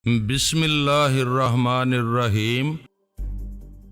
بسم اللہ الرحمن الرحیم۔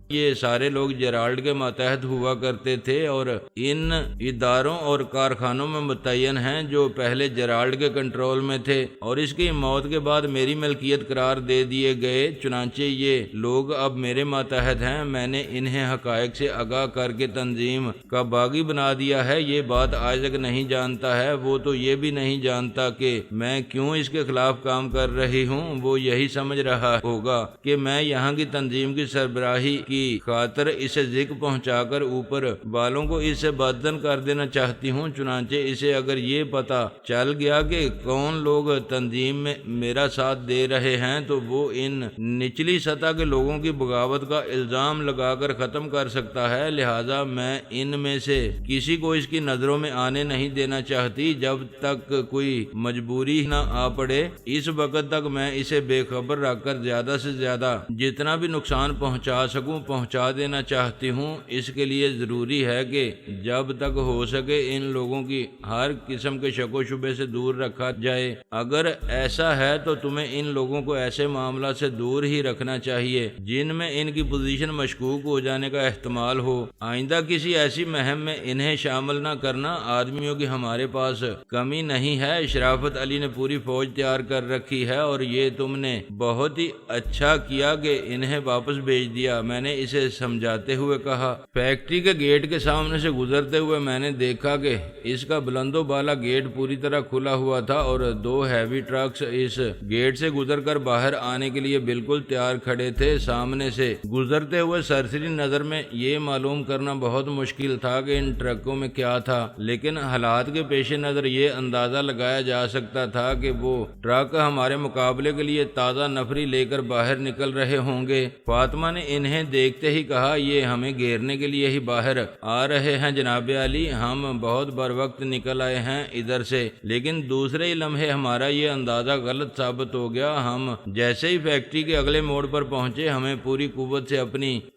یہ سارے لوگ جیرالڈ کے ماتحت ہوا کرتے تھے اور ان اداروں اور کارخانوں میں متعین ہیں جو پہلے جیرالڈ کے کنٹرول میں تھے اور اس کی موت کے بعد میری ملکیت قرار دے دیے گئے۔ چنانچہ یہ لوگ اب میرے ماتحت ہیں۔ میں نے انہیں حقائق سے آگاہ کر کے تنظیم کا باغی بنا دیا ہے۔ یہ بات آج تک نہیں جانتا ہے، وہ تو یہ بھی نہیں جانتا کہ میں کیوں اس کے خلاف کام کر رہی ہوں۔ وہ یہی سمجھ رہا ہوگا کہ میں یہاں کی تنظیم کی سربراہی کی خاطر اسے ذکر پہنچا کر اوپر والوں کو اس سے بدتر کر دینا چاہتی ہوں۔ چنانچہ اسے اگر یہ پتا چل گیا کہ کون لوگ تنظیم میں میرا ساتھ دے رہے ہیں تو وہ ان نچلی سطح کے لوگوں کی بغاوت کا الزام لگا کر ختم کر سکتا ہے۔ لہذا میں ان میں سے کسی کو اس کی نظروں میں آنے نہیں دینا چاہتی جب تک کوئی مجبوری نہ آ پڑے۔ اس وقت تک میں اسے بے خبر رکھ کر زیادہ سے زیادہ جتنا بھی نقصان پہنچا سکوں پہنچا دینا چاہتی ہوں۔ اس کے لیے ضروری ہے کہ جب تک ہو سکے ان لوگوں کی ہر قسم کے شک و شبے سے دور رکھا جائے۔ اگر ایسا ہے تو تمہیں ان لوگوں کو ایسے معاملات سے دور ہی رکھنا چاہیے جن میں ان کی پوزیشن مشکوک ہو جانے کا احتمال ہو۔ آئندہ کسی ایسی مہم میں انہیں شامل نہ کرنا۔ آدمیوں کی ہمارے پاس کمی نہیں ہے۔ شرافت علی نے پوری فوج تیار کر رکھی ہے اور یہ تم نے بہت ہی اچھا کیا کہ انہیں واپس بھیج دیا۔ میں نے اسے سمجھاتے ہوئے کہا۔ فیکٹری کے گیٹ کے سامنے سے گزرتے ہوئے میں نے دیکھا کہ اس کا بلند و بالا گیٹ پوری طرح کھلا ہوا تھا اور دو ہیوی ٹرکس اس گیٹ سے گزر کر باہر آنے کے لیے بالکل تیار کھڑے تھے۔ سامنے سے گزرتے ہوئے سرسری نظر میں یہ معلوم کرنا بہت مشکل تھا کہ ان ٹرکوں میں کیا تھا، لیکن حالات کے پیش نظر یہ اندازہ لگایا جا سکتا تھا کہ وہ ٹرک ہمارے مقابلے کے لیے تازہ نفری لے کر باہر نکل رہے ہوں گے۔ فاطمہ نے انہیں دیکھتے ہی کہا، یہ ہمیں گھیرنے کے لیے ہی باہر آ رہے ہیں جناب علی۔ ہم بہت بر وقت نکل آئے ہیں ادھر سے، لیکن دوسرے ہی لمحے ہمارا یہ اندازہ غلط ثابت ہو گیا۔ ہم جیسے ہی فیکٹری کے اگلے موڑ پر پہنچے ہمیں پوری قوت سے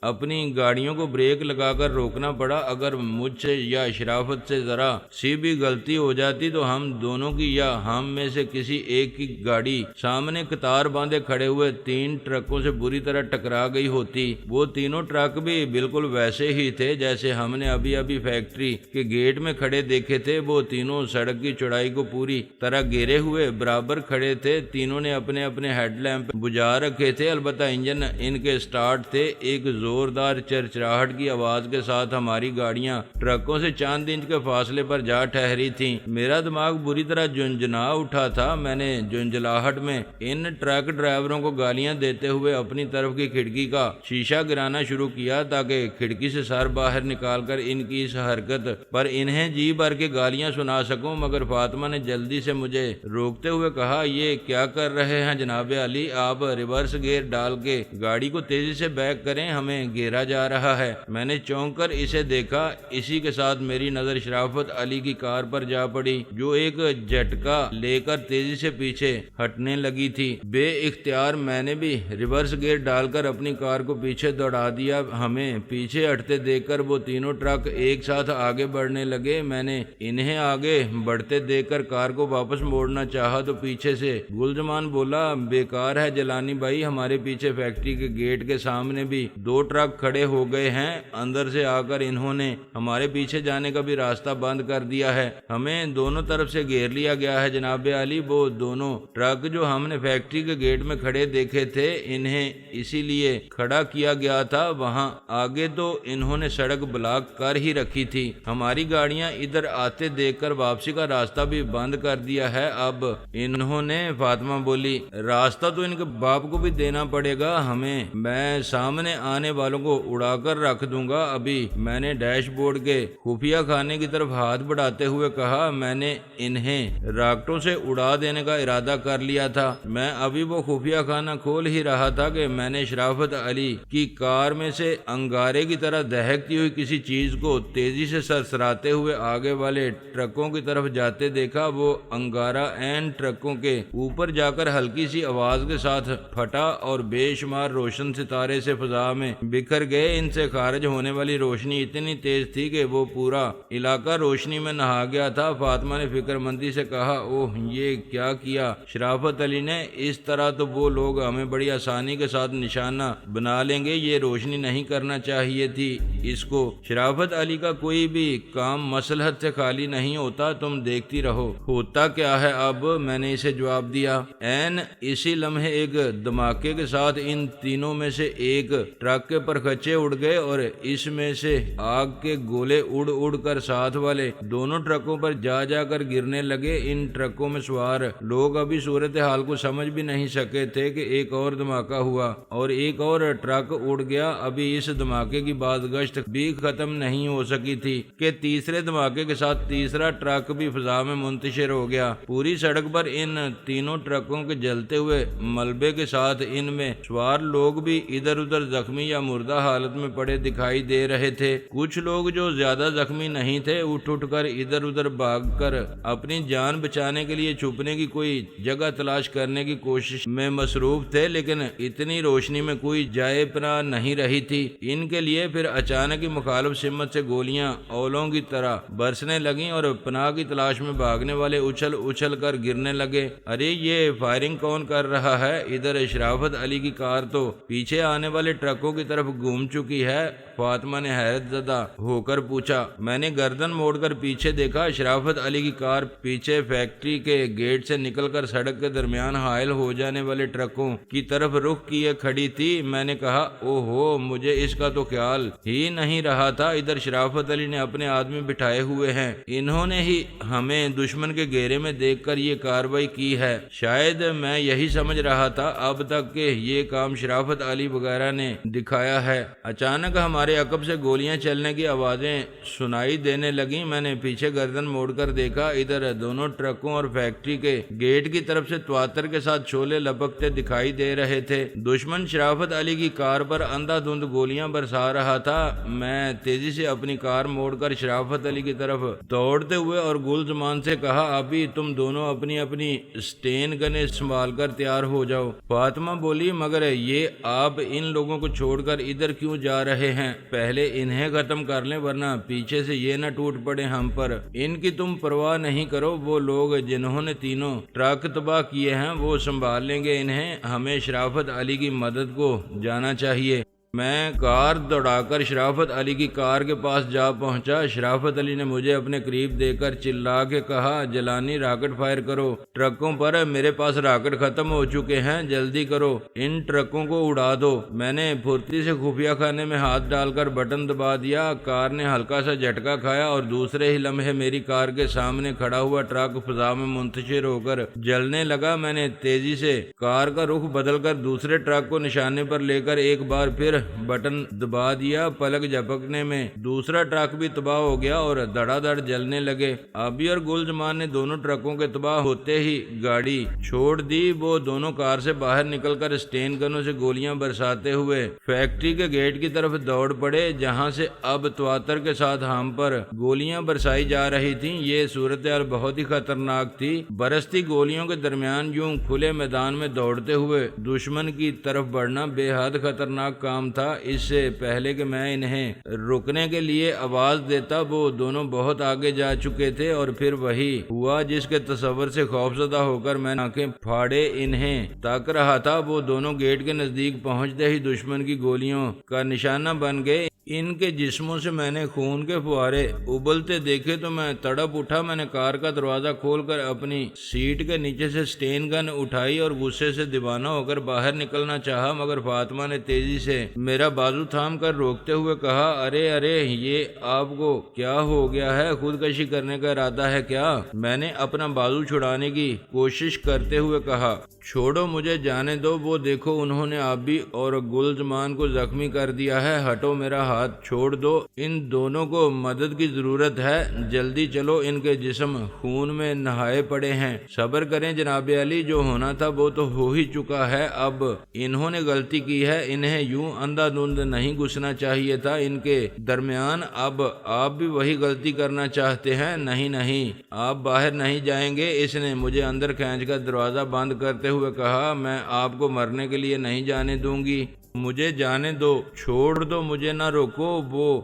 اپنی گاڑیوں کو بریک لگا کر روکنا پڑا۔ اگر مجھ سے یا شرافت سے ذرا سی بھی غلطی ہو جاتی تو ہم دونوں کی یا ہم میں سے کسی ایک کی گاڑی سامنے قطار باندھے کھڑے ہوئے 3 ٹرکوں سے بری طرح ٹکرا گئی ہوتی۔ وہ تینوں ٹرک بھی بالکل ویسے ہی تھے جیسے ہم نے ابھی فیکٹری کے گیٹ میں کھڑے دیکھے تھے۔ وہ تینوں سڑک کی چوڑائی کو پوری طرح گھیرے ہوئے برابر کھڑے تھے۔ تینوں نے اپنے اپنے ہیڈ لیمپ بجھا رکھے تھے، البتہ انجن ان کے سٹارٹ تھے۔ ایک زوردار چرچراہٹ کی آواز کے ساتھ ہماری گاڑیاں ٹرکوں سے چند انچ کے فاصلے پر جا ٹھہری تھیں۔ میرا دماغ بری طرح جھنجھنا اٹھا تھا۔ میں نے جھنجھلاہٹ میں ان ٹرک ڈرائیوروں کو گالیاں دیتے ہوئے اپنی طرف کی کھڑکی کا شیشہ گرانا شروع کیا تاکہ کھڑکی سے سر باہر نکال کر ان کی اس حرکت پر انہیں جی بھر کے گالیاں سنا سکوں، مگر فاطمہ نے جلدی سے مجھے روکتے ہوئے کہا، یہ کیا کر رہے ہیں جناب علی؟ آپ ریورس گیئر ڈال کے گاڑی کو تیزی سے بیک کریں، ہمیں گھیرا جا رہا ہے۔ میں نے چونک کر اسے دیکھا۔ اسی کے ساتھ میری نظر شرافت علی کی کار پر جا پڑی جو ایک جھٹکا لے کر تیزی سے پیچھے ہٹنے لگی تھی۔ بے اختیار میں نے بھی ریورس گیئر ڈال کر اپنی کار کو پیچھے دوڑا دیا۔ ہمیں پیچھے ہٹتے دیکھ کر وہ تینوں ٹرک ایک ساتھ آگے بڑھنے لگے۔ میں نے انہیں آگے بڑھتے دیکھ کر کار کو واپس موڑنا چاہا تو پیچھے سے گلزمان بولا، بیکار ہے جلانی بھائی، ہمارے پیچھے فیکٹری کے گیٹ کے سامنے بھی 2 ٹرک کھڑے ہو گئے ہیں۔ اندر سے آ کر انہوں نے ہمارے پیچھے جانے کا بھی راستہ بند کر دیا ہے۔ ہمیں دونوں طرف سے گھیر لیا گیا ہے جناب علی۔ وہ دونوں ٹرک جو ہم نے فیکٹری کے گیٹ میں کھڑے دیکھے تھے انہیں اسی لیے کھڑا کیا گیا تھا، وہاں آگے تو انہوں نے سڑک بلاک کر ہی رکھی تھی۔ ہماری گاڑیاں ادھر آتے دیکھ کر واپسی کا راستہ بھی بند کر دیا ہے۔ اب انہوں نے، فاطمہ بولی، راستہ تو ان کے باپ کو بھی دینا پڑے گا ہمیں۔ میں سامنے آنے والوں کو اڑا کر رکھ دوں گا۔ ابھی میں نے ڈیش بورڈ کے خفیہ خانے کی طرف ہاتھ بڑھاتے ہوئے کہا، میں نے انہیں راکٹوں سے اڑا دینے کا ارادہ کر لیا تھا۔ میں ابھی وہ خفیہ خانہ کھول ہی رہا تھا کہ میں نے شرافت علی کی کار میں سے انگارے کی طرح دہکتی ہوئی کسی چیز کو تیزی سے سرسراتے ہوئے آگے والے ٹرکوں کی طرف جاتے دیکھا۔ وہ انگارہ عین ٹرکوں کے اوپر جا کر ہلکی سی آواز کے ساتھ پھٹا اور بے شمار روشن ستارے سے فضا میں بکھر گئے۔ ان سے خارج ہونے والی روشنی اتنی تیز تھی کہ وہ پورا علاقہ روشنی میں نہا گیا تھا۔ فاطمہ نے فکر مندی سے کہا، اوہ یہ کیا کیا شرافت علی نے؟ اس طرح تو وہ لوگ ہمیں بڑی آسانی کے ساتھ نشانہ بنا لیں گے، یہ روشنی نہیں کرنا چاہیے تھی اس کو۔ شرافت علی کا کوئی بھی کام مصلحت سے خالی نہیں ہوتا، تم دیکھتی رہو ہوتا کیا ہے اب، میں نے اسے جواب دیا۔ عین اسی لمحے ایک دھماکے کے ساتھ ان تینوں میں سے ایک ٹرک کے پرخچے اڑ گئے اور اس میں سے آگ کے گولے اڑ اڑ کر ساتھ والے دونوں ٹرکوں پر جا جا کر گرنے لگے۔ ان ٹرکوں میں سوار لوگ ابھی صورتحال کو سمجھ بھی نہیں سکے تھے کہ ایک اور دھماکہ ہوا اور ایک اور ٹرک اڑ گیا۔ ابھی اس دھماکے کی بازگشت بھی ختم نہیں ہو سکی تھی کہ تیسرے دھماکے کے ساتھ تیسرا ٹرک بھی فضا میں منتشر ہو گیا۔ پوری سڑک پر ان تینوں ٹرکوں کے جلتے ہوئے ملبے کے ساتھ ان میں سوار لوگ بھی ادھر ادھر زخمی یا مردہ حالت میں پڑے دکھائی دے رہے تھے۔ کچھ لوگ جو زیادہ زخمی نہیں تھے اٹھ اٹھ کر ادھر ادھر بھاگ کر اپنی جان بچانے کے لیے چھپنے کی کوئی جگہ تلاش کرنے کی کوشش میں مصروف تھے، لیکن اتنی روشنی میں کوئی جائے پناہ نہیں رہی تھی۔ ان کے لیے پھر اچانک ہی مخالف سمت سے گولیاں اولوں کی طرح برسنے لگیں اور پناہ کی تلاش میں بھاگنے والے اچھل اچھل کر گرنے لگے۔ ارے یہ فائرنگ کون کر رہا ہے؟ ادھر شرافت علی کی کار تو پیچھے آنے والے ٹرکوں کی طرف گھوم چکی ہے، فاطمہ نے حیرت زدہ ہو کر پوچھا۔ میں نے گردن موڑ کر پیچھے دیکھا، شرافت علی کی کار پیچھے فیکٹری کے گیٹ سے نکل کر سڑک کے درمیان حائل ہو جانے والے ٹرکوں کی طرف رخ کیے کھڑی تھی۔ میں نے کہا، اوہو مجھے اس کا تو خیال ہی نہیں رہا تھا، ادھر شرافت علی نے اپنے آدمی بٹھائے ہوئے ہیں، انہوں نے ہی ہمیں دشمن کے گھیرے میں دیکھ کر یہ کارروائی کی ہے۔ شاید میں یہی سمجھ رہا تھا اب تک کہ یہ کام شرافت علی وغیرہ نے دکھایا ہے۔ اچانک ہمارے عقب سے گولیاں چلنے کی آوازیں سنائی دینے لگیں۔ میں نے پیچھے گردن موڑ کر دیکھا، ادھر دونوں ٹرکوں اور فیکٹری کے گیٹ کی طرف سے تواتر کے ساتھ شعلے لپکتے دکھائی دے رہے تھے۔ دشمن شرافت علی کی کار پر اندھا دھند گولیاں برسا رہا تھا۔ میں تیزی سے اپنی کار موڑ کر شرافت علی کی طرف دوڑتے ہوئے اور گلزمان سے کہا، ابھی تم دونوں اپنی اپنی سٹین گنیں سنبھال کر تیار ہو جاؤ۔ فاطمہ بولی، مگر یہ آپ ان لوگوں کو چھوڑ کر ادھر کیوں جا رہے ہیں؟ پہلے انہیں ختم کر لیں ورنہ پیچھے سے یہ نہ ٹوٹ پڑے ہم پر۔ ان کی تم پرواہ نہیں کرو، وہ لوگ جنہوں نے تینوں ٹرک تباہ کیے ہیں وہ سنبھال لیں گے انہیں، ہمیں شرافت علی کی مدد کو جانا چاہیے۔ میں کار دوڑا کر شرافت علی کی کار کے پاس جا پہنچا۔ شرافت علی نے مجھے اپنے قریب دے کر چلا کے کہا، جلانی راکٹ فائر کرو ٹرکوں پر، میرے پاس راکٹ ختم ہو چکے ہیں، جلدی کرو، ان ٹرکوں کو اڑا دو۔ میں نے پھرتی سے خفیہ خانے میں ہاتھ ڈال کر بٹن دبا دیا، کار نے ہلکا سا جھٹکا کھایا اور دوسرے ہی لمحے میری کار کے سامنے کھڑا ہوا ٹرک فضا میں منتشر ہو کر جلنے لگا۔ میں نے تیزی سے کار کا رخ بدل کر دوسرے ٹرک کو نشانے پر لے کر ایک بار پھر بٹن دبا دیا۔ پلک جھپکنے میں دوسرا ٹرک بھی تباہ ہو گیا اور دڑا دڑ جلنے لگے۔ آبی اور گلزمان نے دونوں ٹرکوں کے تباہ ہوتے ہی گاڑی چھوڑ دی۔ وہ دونوں کار سے باہر نکل کر سٹین گنوں سے گولیاں برساتے ہوئے فیکٹری کے گیٹ کی طرف دوڑ پڑے، جہاں سے اب تواتر کے ساتھ ہم پر گولیاں برسائی جا رہی تھیں۔ یہ صورتحال بہت ہی خطرناک تھی۔ برستی گولیوں کے درمیان یوں کھلے میدان میں دوڑتے ہوئے دشمن کی طرف بڑھنا بے حد خطرناک کام تھا۔ اس سے پہلے کہ میں انہیں رکنے کے لیے آواز دیتا وہ دونوں بہت آگے جا چکے تھے، اور پھر وہی ہوا جس کے تصور سے خوفزدہ ہو کر میں آنکھیں پھاڑے انہیں تاک رہا تھا۔ وہ دونوں گیٹ کے نزدیک پہنچتے ہی دشمن کی گولیوں کا نشانہ بن گئے۔ ان کے جسموں سے میں نے خون کے فوارے ابلتے دیکھے تو میں تڑپ اٹھا۔ میں نے کار کا دروازہ کھول کر اپنی سیٹ کے نیچے سے سٹین گن اٹھائی اور غصے سے دیوانہ ہو کر باہر نکلنا چاہا، مگر فاطمہ نے تیزی سے میرا بازو تھام کر روکتے ہوئے کہا، ارے ارے یہ آپ کو کیا ہو گیا ہے؟ خودکشی کرنے کا ارادہ ہے کیا؟ میں نے اپنا بازو چھڑانے کی کوشش کرتے ہوئے کہا، چھوڑو مجھے جانے دو، وہ دیکھو انہوں نے آبی اور گلزمان کو زخمی کر دیا ہے، ہٹو میرا ہاتھ ہاتھ چھوڑ دو، ان دونوں کو مدد کی ضرورت ہے، جلدی چلو، ان کے جسم خون میں نہائے پڑے ہیں۔ صبر کریں جناب علی، جو ہونا تھا وہ تو ہو ہی چکا ہے، اب انہوں نے غلطی کی ہے، انہیں یوں اندھا دھند نہیں گھسنا چاہیے تھا ان کے درمیان۔ اب آپ بھی وہی غلطی کرنا چاہتے ہیں؟ نہیں نہیں، آپ باہر نہیں جائیں گے۔ اس نے مجھے اندر کھینچ کر دروازہ بند کرتے ہوئے کہا، میں آپ کو مرنے کے لیے نہیں جانے دوں گی، مجھے جانے دو، چھوڑ دو، مجھے نہ روکو،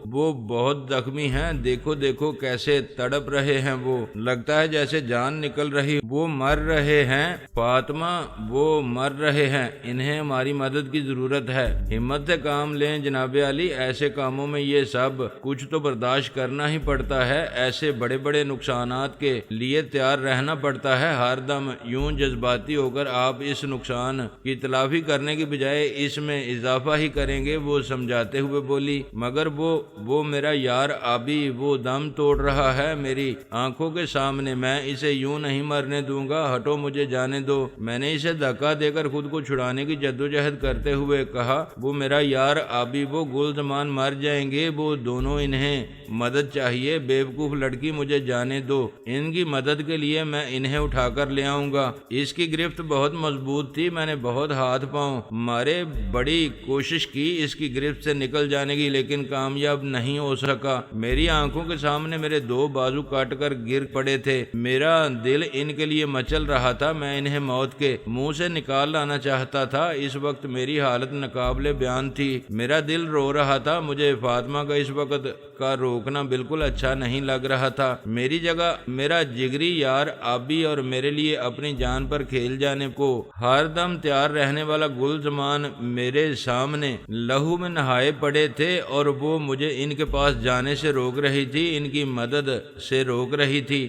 وہ بہت زخمی ہیں، دیکھو دیکھو کیسے تڑپ رہے ہیں، وہ لگتا ہے جیسے جان نکل رہی، وہ مر رہے ہیں فاطمہ، وہ مر رہے ہیں، انہیں ہماری مدد کی ضرورت ہے، ہمت سے کام لیں جناب علی، ایسے کاموں میں یہ سب کچھ تو برداشت کرنا ہی پڑتا ہے، ایسے بڑے بڑے نقصانات کے لیے تیار رہنا پڑتا ہے، ہر دم یوں جذباتی ہو کر آپ اس نقصان کی تلافی کرنے کی بجائے اس میں اضافہ ہی کریں گے، وہ سمجھاتے ہوئے بولی۔ مگر وہ میرا یار آبی، وہ دم توڑ رہا ہے میری آنکھوں کے سامنے، میں اسے یوں نہیں مرنے دوں گا، ہٹو، مجھے جانے دو۔ میں نے اسے دھکا دے کر خود کو چھڑانے کی جدوجہد کرتے ہوئے کہا، وہ میرا یار آبی، وہ گلزمان مر جائیں گے، وہ دونوں، انہیں مدد چاہیے، بیوقوف لڑکی، مجھے جانے دو، ان کی مدد کے لیے میں انہیں اٹھا کر لے آؤں گا۔ اس کی گرفت بہت مضبوط تھی، میں نے بہت ہاتھ پاؤں مارے، بڑی کوشش کی اس کی گرفت سے نکل جانے کی، لیکن کامیاب نہیں ہو سکا، میری آنکھوں کے سامنے میرے دو بازو کاٹ کر گر پڑے تھے، میرا دل ان کے لیے مچل رہا تھا، میں انہیں موت کے منہ سے نکال لانا چاہتا تھا، اس وقت میری حالت ناقابل بیان تھی، میرا دل رو رہا تھا، مجھے فاطمہ کا اس وقت کا روکنا بالکل اچھا نہیں لگ رہا تھا، میری جگہ میرا جگری یار آبی اور میرے لیے اپنی جان پر کھیل جانے کو ہر دم تیار رہنے والا گلزمان میرے سامنے لہو میں نہائے پڑے تھے، اور وہ مجھے ان کے پاس جانے سے روک رہی تھی، ان کی مدد سے روک رہی تھی،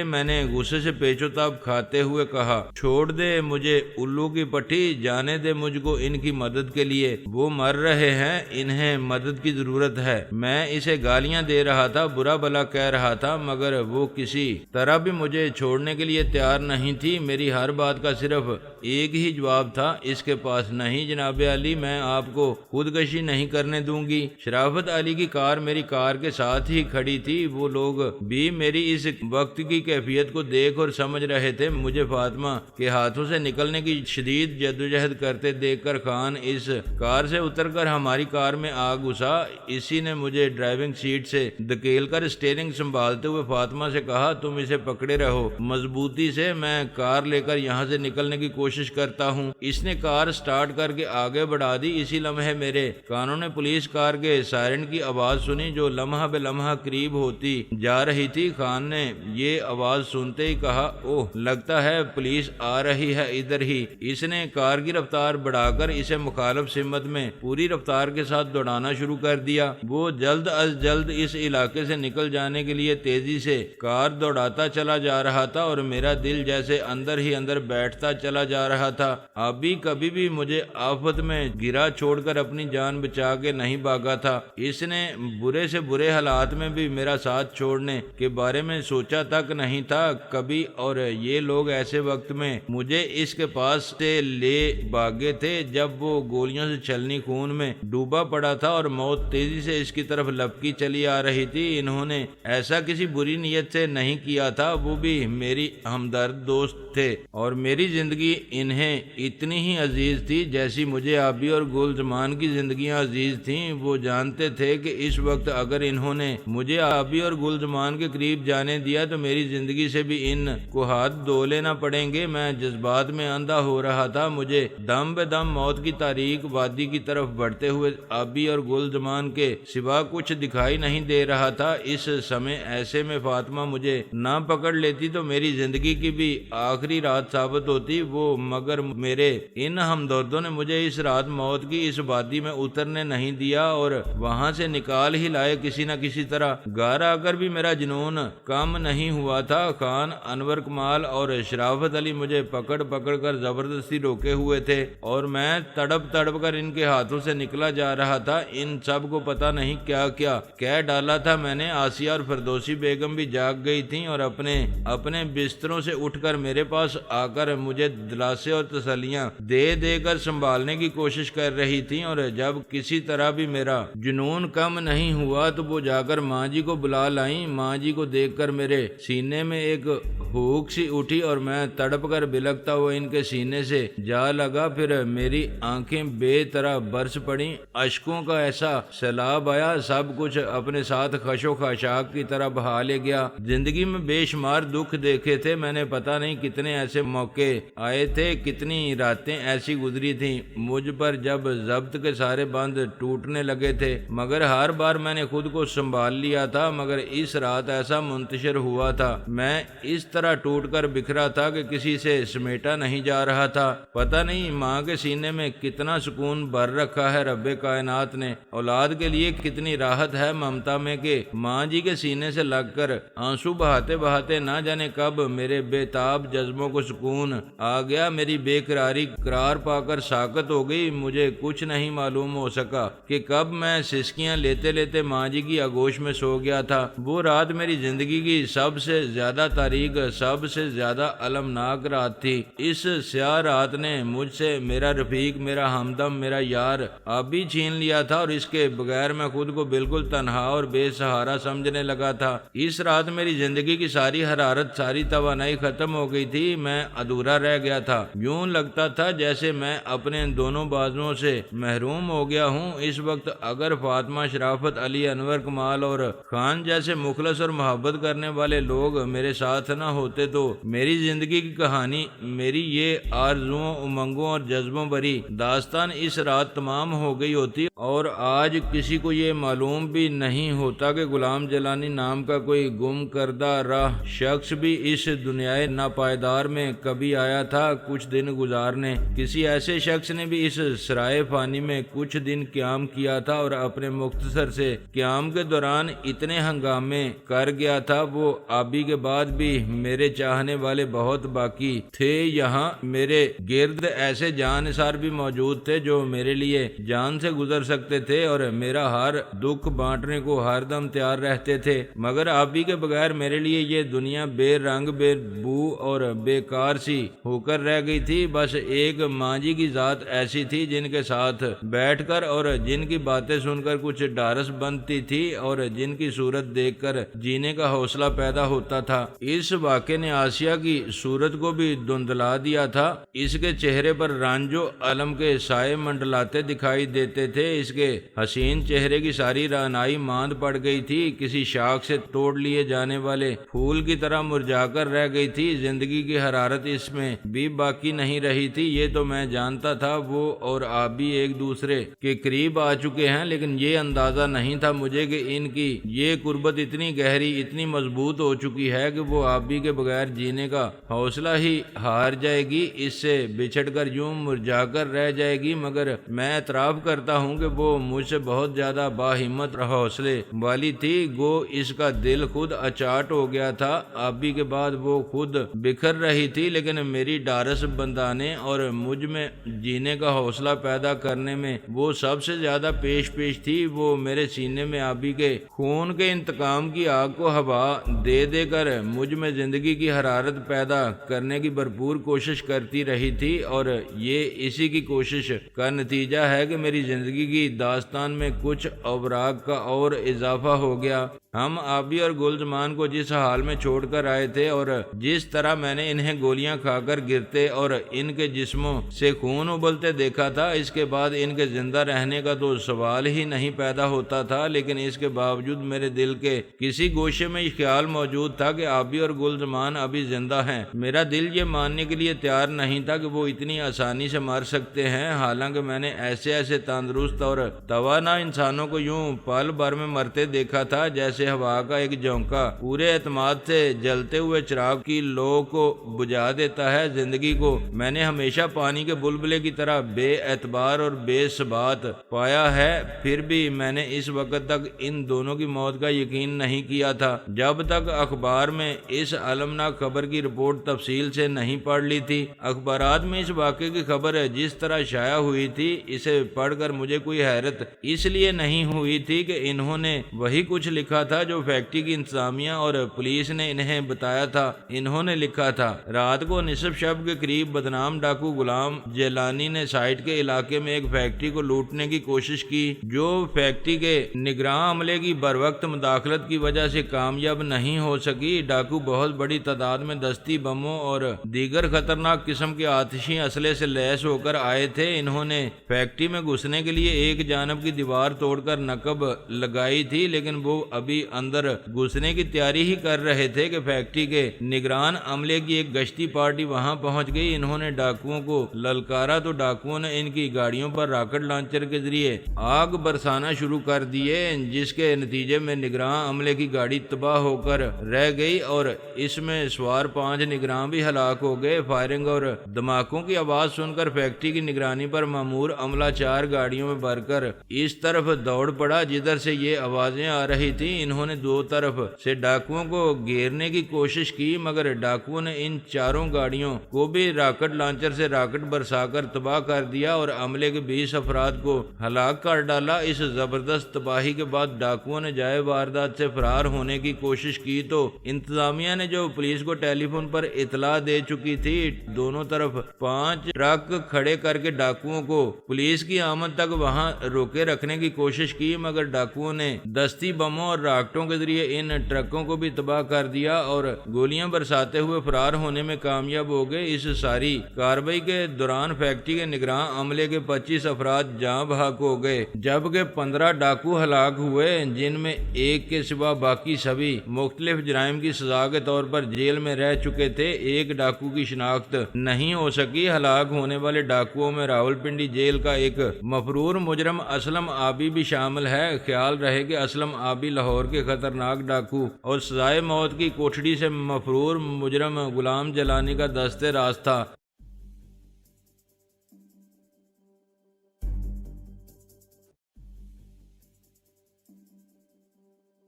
میں نے غصے سے پیچو تاب کھاتے ہوئے کہا، چھوڑ دے مجھے الو کی پٹھی، جانے دے مجھ کو ان کی مدد کے لیے، وہ مر رہے ہیں، انہیں مدد کی ضرورت ہے۔ میں اسے گالیاں دے رہا تھا، برا بلا کہہ رہا تھا، مگر وہ کسی طرح بھی مجھے چھوڑنے کے لیے تیار نہیں تھی، میری ہر بات کا صرف ایک ہی جواب تھا اس کے پاس، نہیں جناب علی، میں آپ کو خودکشی نہیں کرنے دوں گی۔ شرافت علی کی کار میری کار کے ساتھ ہی کھڑی تھی، وہ لوگ بھی میری اس وقت کی کیفیت کو دیکھ اور سمجھ رہے تھے، مجھے فاطمہ کے ہاتھوں سے نکلنے کی شدید جدوجہد کرتے دیکھ کر خان اس کار سے اتر کر ہماری کار میں آ گھسا، اسی نے مجھے ڈرائیونگ سیٹ سے دھکیل کر اسٹیئرنگ سنبھالتے ہوئے فاطمہ سے کہا، تم اسے پکڑے رہو مضبوطی سے، میں کار لے کر یہاں سے نکلنے کی کوشش کرتا ہوں۔ اس نے کار سٹارٹ کر کے آگے بڑھا دی، اسی لمحے میرے کانوں نے پولیس کار کے سائرن کی آواز سنی جو لمحہ بے لمحہ قریب ہوتی جا رہی تھی۔ خان نے یہ آواز سنتے ہی کہا، اوہ، لگتا ہے پولیس آ رہی ہے ادھر ہی۔ اس نے کار کی رفتار بڑھا کر اسے مخالف سمت میں پوری رفتار کے ساتھ دوڑانا شروع کر دیا، وہ جلد از جلد اس علاقے سے نکل جانے کے لیے تیزی سے کار دوڑاتا چلا جا رہا تھا، اور میرا دل جیسے اندر ہی اندر بیٹھتا چلا جا رہا تھا۔ ابھی کبھی بھی مجھے آفت میں گرا چھوڑ کر اپنی جان بچا کے نہیں بھاگا تھا، اس نے برے سے برے حالات میں بھی میرا ساتھ چھوڑنے کے بارے میں سوچا تک نہیں تھا کبھی، اور یہ لوگ ایسے وقت میں مجھے اس کے پاس سے لے بھاگے تھے جب وہ گولیوں سے چھلنی خون میں ڈوبا پڑا تھا اور موت تیزی سے اس کی طرف لپکی چلی آ رہی تھی۔ انہوں نے ایسا کسی بری نیت سے نہیں کیا تھا، وہ بھی میری ہمدرد دوست تھے، اور میری زندگی انہیں اتنی ہی عزیز تھی جیسی مجھے آبی اور گلزمان کی زندگیاں عزیز تھیں۔ وہ جانتے تھے کہ اس وقت اگر انہوں نے مجھے آبی اور گلزمان کے قریب جانے دیا تو میری زندگی سے بھی ان کو ہاتھ دھو لینا پڑیں گے۔ میں جذبات میں اندھا ہو رہا تھا، مجھے دم بے دم موت کی تاریک وادی کی طرف بڑھتے ہوئے آبی اور گلزمان کے سوا کچھ دکھائی نہیں دے رہا تھا۔ اس سمے ایسے میں فاطمہ مجھے نہ پکڑ لیتی تو میری زندگی کی بھی آخری رات ثابت ہوتی، وہ مگر میرے ان ہمدردوں نے مجھے اس رات موت کی اس وادی میں اترنے نہیں دیا اور وہاں سے نکال ہی لائے کسی نہ کسی طرح۔ گھر آ کر بھی میرا جنون کم نہیں ہوا تھا۔ خان انور کمال اور شرافت علی مجھے پکڑ پکڑ کر زبردستی روکے ہوئے تھے، اور میں تڑپ تڑپ کر ان کے ہاتھوں سے نکلا جا رہا تھا۔ ان سب کو پتہ نہیں کیا کیا کہہ ڈالا تھا میں نے۔ آسیہ اور فردوسی بیگم بھی جاگ گئی تھیں اور اپنے بستروں سے اٹھ کر میرے پاس آ کر مجھے دلاسے اور تسلیاں دے دے کر سنبھالنے کی کوشش کر رہی تھیں، اور جب کسی طرح بھی میرا جنون کم نہیں ہوا تو وہ جا کر ماں جی کو بلا لائیں۔ ماں جی کو دیکھ کر میرے سینے میں ایک ہوک سی اٹھی اور میں تڑپ کر بلکتا ہوا ان کے سینے سے جا لگا۔ پھر میری آنکھیں بے طرح برس پڑیں، اشکوں کا ایسا سیلاب آیا، سب کچھ اپنے ساتھ خش و خاشاک کی طرح بہا لے گیا۔ زندگی میں بے شمار دکھ دیکھے تھے میں نے، پتہ نہیں کتنے ایسے موقع آئے تھے، کتنی راتیں ایسی گزری تھیں مجھ پر جب ضبط کے سارے بند ٹوٹنے لگے تھے، مگر ہر بار میں نے خود کو سنبھال لیا تھا۔ مگر اس رات ایسا منتشر ہوا تھا، میں اس طرح ٹوٹ کر بکھرا تھا کہ کسی سے سمیٹا نہیں جا رہا تھا۔ پتہ نہیں ماں کے سینے میں کتنا سکون بھر رکھا ہے رب کائنات نے، اولاد کے لیے کتنی راحت ہے ممتا میں کہ ماں جی کے سینے سے لگ کر آنسو بہاتے بہاتے نہ جانے کب میرے بے تاب جذبوں کو سکون آ گیا، میری بے قراری قرار پا کر ساکت ہو گئی۔ مجھے کچھ نہیں معلوم ہو سکا کہ کب میں سسکیاں لیتے لیتے ماں جی کی آغوش میں سو گیا تھا۔ وہ رات میری زندگی کی سب سے زیادہ تاریک، سب سے زیادہ المناک رات تھی۔ اس سیاہ رات نے مجھ سے میرا رفیق، میرا ہمدم، میرا یار ابھی چھین لیا تھا اور اس کے بغیر میں خود کو بالکل تنہا اور بے سہارا سمجھنے لگا تھا۔ اس رات میری زندگی کی ساری حرارت، ساری توانائی ختم ہو گئی تھی، میں ادھورا رہ گیا تھا۔ یوں لگتا تھا جیسے میں اپنے دونوں بازوؤں سے محروم ہو گیا ہوں۔ اس وقت اگر فاطمہ، شرافت، علی، انور، کمال اور خان جیسے مخلص اور محبت کرنے والے لوگ میرے ساتھ نہ ہوتے تو میری زندگی کی کہانی، میری یہ آرزوؤں، امنگوں اور جذبوں بھری داستان اس رات تمام ہو گئی ہوتی، اور آج کسی کو یہ معلوم بھی نہیں ہوتا کہ غلام جیلانی نام کا کوئی گم کردہ راہ شخص بھی اس دنیائے ناپائیدار میں کبھی آیا تھا کچھ دن گزارنے۔ کسی ایسے شخص نے بھی اس سرائے فانی میں کچھ دن قیام کیا تھا اور اپنے مختصر سے قیام کے دوران اتنے ہنگامے کر گیا تھا۔ وہ آبی کے بعد بھی میرے چاہنے والے بہت باقی تھے، یہاں میرے گرد ایسے جان نثار بھی موجود تھے جو میرے لیے جان سے گزر سکتے تھے اور میرا ہر دکھ بانٹنے کو ہر دم تیار رہتے تھے، مگر آبی کے بغیر میرے لیے یہ دنیا بے رنگ، بے بو اور بیکار سی ہو کر رہ گئی تھی۔ بس ایک ماں جی کی ذات ایسی تھی جن کے ساتھ بیٹھ کر اور جن کی باتیں سن کر کچھ ڈھارس بنتی تھی اور جن کی صورت دیکھ کر جینے کا حوصلہ پیدا ہوتا تھا۔ اس واقعے نے آسیہ کی صورت کو بھی دھندلا دیا تھا، اس کے چہرے پر رنج و الم کے سائے منڈلاتے دکھائی دیتے تھے، اس کے حسین چہرے کی ساری رعنائی ماند پڑ گئی تھی، کسی شاخ سے توڑ لیے جانے والے پھول کی طرح مرجھا کر رہ گئی تھی۔ زندگی کی حرارت اس میں بھی باقی نہیں رہی تھی۔ یہ تو میں جانتا تھا وہ اور آپ بھی ایک دوسرے کے قریب آ چکے ہیں، لیکن یہ اندازہ نہیں تھا مجھے کہ ان کی یہ قربت اتنی گہری، اتنی مضبوط ہو چکی ہے کہ وہ آپ بھی کے بغیر جینے کا حوصلہ ہی ہار جائے گی، اس سے بچھڑ کر یوں مرجھا کر رہ جائے گی۔ مگر میں اعتراف کرتا ہوں کہ وہ مجھ سے بہت زیادہ باہمت اور حوصلے والی تھی، گو اس کا دل خود اچاٹ ہو گیا تھا۔ آبی کے بعد وہ خود بکھر رہی تھی، لیکن میری ڈارس بندانے اور مجھ میں جینے کا حوصلہ پیدا کرنے میں وہ سب سے زیادہ پیش تھی۔ وہ میرے سینے میں آبی کے خون کے انتقام کی آگ کو ہوا دے دے کر مجھ میں زندگی کی حرارت پیدا کرنے کی بھرپور کوشش کرتی رہی تھی، اور یہ اسی کی کوشش کا نتیجہ ہے کہ میری زندگی کی داستان میں کچھ اوراق کا اور اضافہ ہو گیا۔ ہم آبی اور گلزمان کو جس حال میں چھوڑ کر آئے تھے اور جس طرح میں نے انہیں گولیاں کھا کر گرتے اور ان کے جسموں سے خون ابلتے دیکھا تھا، اس کے بعد ان کے زندہ رہنے کا تو سوال ہی نہیں پیدا ہوتا تھا، لیکن اس کے باوجود میرے دل کے کسی گوشے میں یہ خیال موجود تھا کہ آبی اور گلزمان ابھی زندہ ہیں۔ میرا دل یہ ماننے کے لیے تیار نہیں تھا کہ وہ اتنی آسانی سے مر سکتے ہیں، حالانکہ میں نے ایسے تندرست اور توانا انسانوں کو یوں پل بھر میں مرتے دیکھا تھا جیسے ہوا کا ایک جھونکا پورے اعتماد سے جلتے ہوئے چراغ کی لو کو بجھا دیتا ہے۔ زندگی کو میں نے ہمیشہ پانی کے بلبلے کی طرح بے اعتبار اور بے ثبات پایا ہے، پھر بھی میں نے اس وقت تک ان دونوں کی موت کا یقین نہیں کیا تھا جب تک اخبار میں اس المناک خبر کی رپورٹ تفصیل سے نہیں پڑھ لی تھی۔ اخبارات میں اس واقعے کی خبر جس طرح شائع ہوئی تھی، اسے پڑھ کر مجھے کوئی حیرت اس لیے نہیں ہوئی تھی کہ انہوں نے وہی کچھ لکھا تھا جو فیکٹری کی انتظامیہ اور پولیس نے انہیں بتایا تھا۔ انہوں نے لکھا تھا، رات کو نصف شب کے قریب بدنام ڈاکو غلام جیلانی نے سائٹ کے علاقے میں ایک فیکٹری کو لوٹنے کی کوشش کی، جو فیکٹری کے نگراں عملے کی بروقت مداخلت کی وجہ سے کامیاب نہیں ہو سکی۔ ڈاکو بہت بڑی تعداد میں دستی بموں اور دیگر خطرناک قسم کے آتشی اسلحے سے لیس ہو کر آئے تھے۔ انہوں نے فیکٹری میں گھسنے کے لیے ایک جانب کی دیوار توڑ کر نقب لگائی تھی، لیکن وہ ابھی اندر گھسنے کی تیاری ہی کر رہے تھے کہ فیکٹری کے نگران عملے کی ایک گشتی پارٹی وہاں پہنچ گئی۔ انہوں نے ڈاکوؤں کو للکارا تو ڈاکوؤں نے ان کی گاڑیوں پر راکٹ لانچر کے ذریعے آگ برسانا شروع کر دیے، جس کے نتیجے میں نگراں عملے کی گاڑی تباہ ہو کر رہ گئی اور اس میں سوار 5 نگراں بھی ہلاک ہو گئے۔ فائرنگ اور دھماکوں کی آواز سن کر فیکٹری کی نگرانی پر مامور عملہ 4 گاڑیوں میں بھر کر اس طرف دوڑ پڑا جدھر سے یہ آوازیں آ رہی تھیں۔ انہوں نے 2 طرف سے ڈاکوؤں کو گھیرنے کی کوشش کی، مگر ڈاکوؤں نے ان 4 گاڑیوں کو بھی راکٹ لانچر سے راکٹ برسا کر تباہ کر دیا اور عملے کے 20 افراد کو ہلاک کر ڈالا۔ اس زبردست تباہی کے بعد ڈاکوؤں نے جائے واردات سے فرار ہونے کی کوشش کی تو انتظامیہ نے جو پولیس کو ٹیلی فون پر اطلاع دے چکی تھی، دونوں طرف 5 ٹرک کھڑے کر کے ڈاکوؤں کو پولیس کی آمد تک وہاں روکے رکھنے کی کوشش کی، مگر ڈاکوؤں نے دستی بموں اور راکٹوں کے ذریعے ان ٹرکوں کو بھی تباہ کر دیا اور گولیاں برساتے ہوئے فرار ہونے میں کامیاب ہو گئے۔ اس ساری کارروائی کے دوران فیکٹری کے نگراں عملے کے 25 افراد جاں بحق ہو گئے، جبکہ 15 ڈاکو ہلاک ہوئے، جن میں ایک کے سوا باقی سبھی مختلف جرائم کی سزا کے طور پر جیل میں رہ چکے تھے۔ ایک ڈاکو کی شناخت نہیں ہو سکی۔ ہلاک ہونے والے ڈاکوؤں میں راولپنڈی جیل کا ایک مفرور مجرم اسلم آبی بھی شامل ہے۔ خیال رہے کہ اسلم آبی لاہور کے خطرناک ڈاکو اور سزائے موت کی کوٹھڑی سے مفرور مجرم غلام جیلانی کا دست راست تھا۔